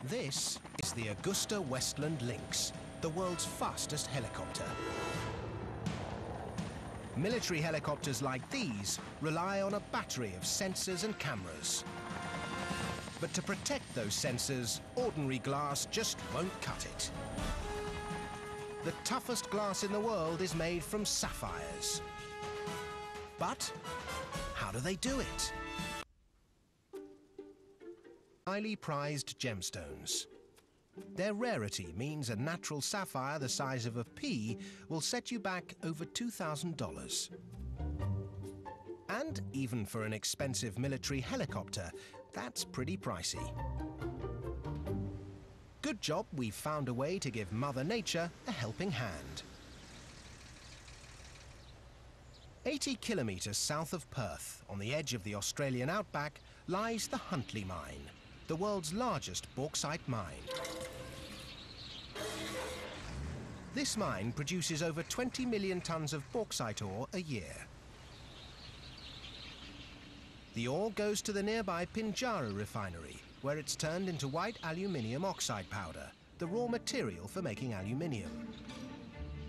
This is the Augusta Westland Lynx, the world's fastest helicopter. Military helicopters like these rely on a battery of sensors and cameras. But to protect those sensors, ordinary glass just won't cut it. The toughest glass in the world is made from sapphires. But how do they do it? Highly prized gemstones. Their rarity means a natural sapphire the size of a pea will set you back over $2,000. And even for an expensive military helicopter, that's pretty pricey. Good job we've found a way to give Mother Nature a helping hand. 80 kilometres south of Perth, on the edge of the Australian outback, lies the Huntly Mine, the world's largest bauxite mine. This mine produces over 20 million tonnes of bauxite ore a year. The ore goes to the nearby Pinjarra refinery, where it's turned into white aluminium oxide powder, the raw material for making aluminium.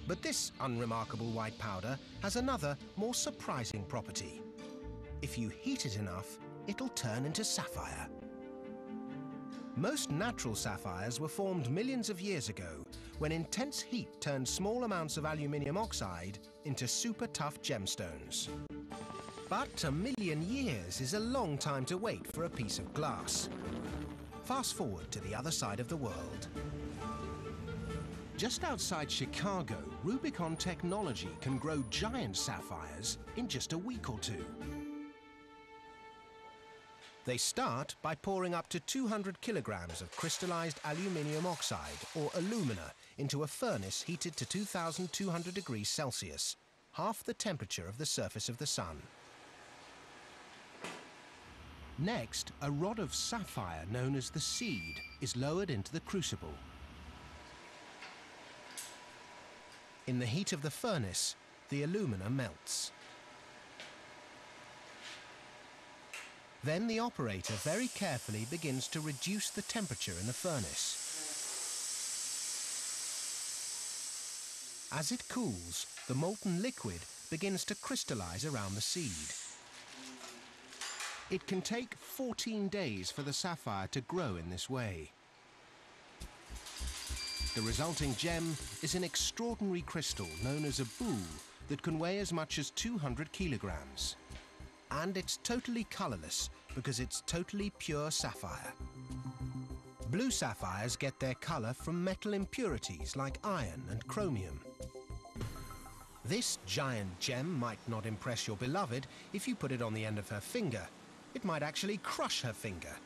But this unremarkable white powder has another, more surprising property. If you heat it enough, it'll turn into sapphire. Most natural sapphires were formed millions of years ago, when intense heat turned small amounts of aluminium oxide into super tough gemstones. But a million years is a long time to wait for a piece of glass. Fast forward to the other side of the world. Just outside Chicago, Rubicon Technology can grow giant sapphires in just a week or two. They start by pouring up to 200 kilograms of crystallized aluminium oxide, or alumina, into a furnace heated to 2,200 degrees Celsius, half the temperature of the surface of the sun. Next, a rod of sapphire known as the seed is lowered into the crucible. In the heat of the furnace, the alumina melts. Then the operator very carefully begins to reduce the temperature in the furnace. As it cools, the molten liquid begins to crystallize around the seed. It can take 14 days for the sapphire to grow in this way. The resulting gem is an extraordinary crystal known as a boule that can weigh as much as 200 kilograms. And it's totally colorless because it's totally pure sapphire. Blue sapphires get their color from metal impurities like iron and chromium. This giant gem might not impress your beloved if you put it on the end of her finger. It might actually crush her finger.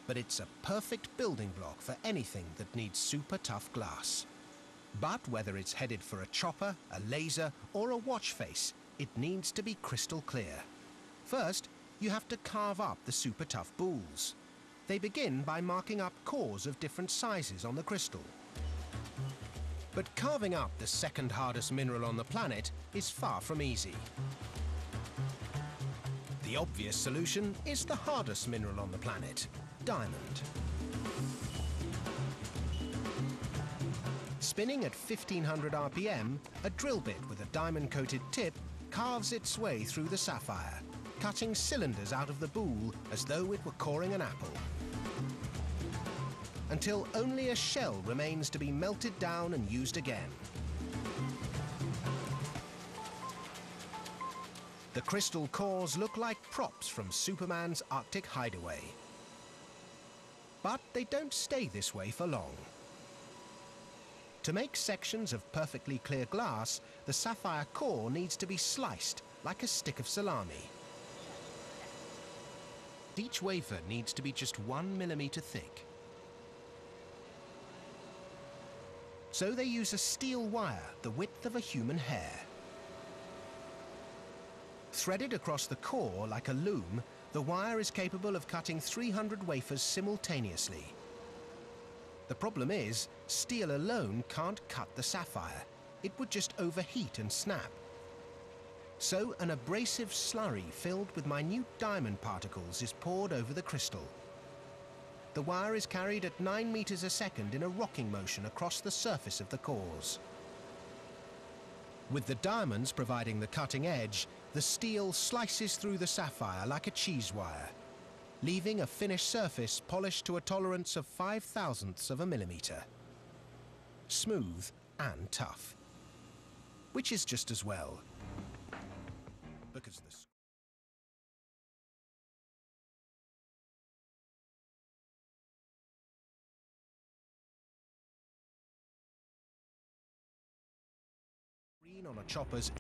But it's a perfect building block for anything that needs super tough glass. But whether it's headed for a chopper, a laser, or a watch face, it needs to be crystal clear. First, you have to carve up the super tough boules. They begin by marking up cores of different sizes on the crystal. But carving up the second hardest mineral on the planet is far from easy. The obvious solution is the hardest mineral on the planet, diamond. Spinning at 1500 RPM, a drill bit with a diamond-coated tip carves its way through the sapphire, cutting cylinders out of the boule as though it were coring an apple. Until only a shell remains to be melted down and used again. The crystal cores look like props from Superman's Arctic hideaway. But they don't stay this way for long. To make sections of perfectly clear glass, the sapphire core needs to be sliced like a stick of salami. Each wafer needs to be just 1 millimeter thick. So they use a steel wire the width of a human hair. Threaded across the core like a loom, the wire is capable of cutting 300 wafers simultaneously. The problem is, steel alone can't cut the sapphire. It would just overheat and snap. So an abrasive slurry filled with minute diamond particles is poured over the crystal. The wire is carried at 9 meters a second in a rocking motion across the surface of the cores. With the diamonds providing the cutting edge, the steel slices through the sapphire like a cheese wire, leaving a finished surface polished to a tolerance of 5/1000ths of a millimeter. Smooth and tough, which is just as well, because the screen on a chopper's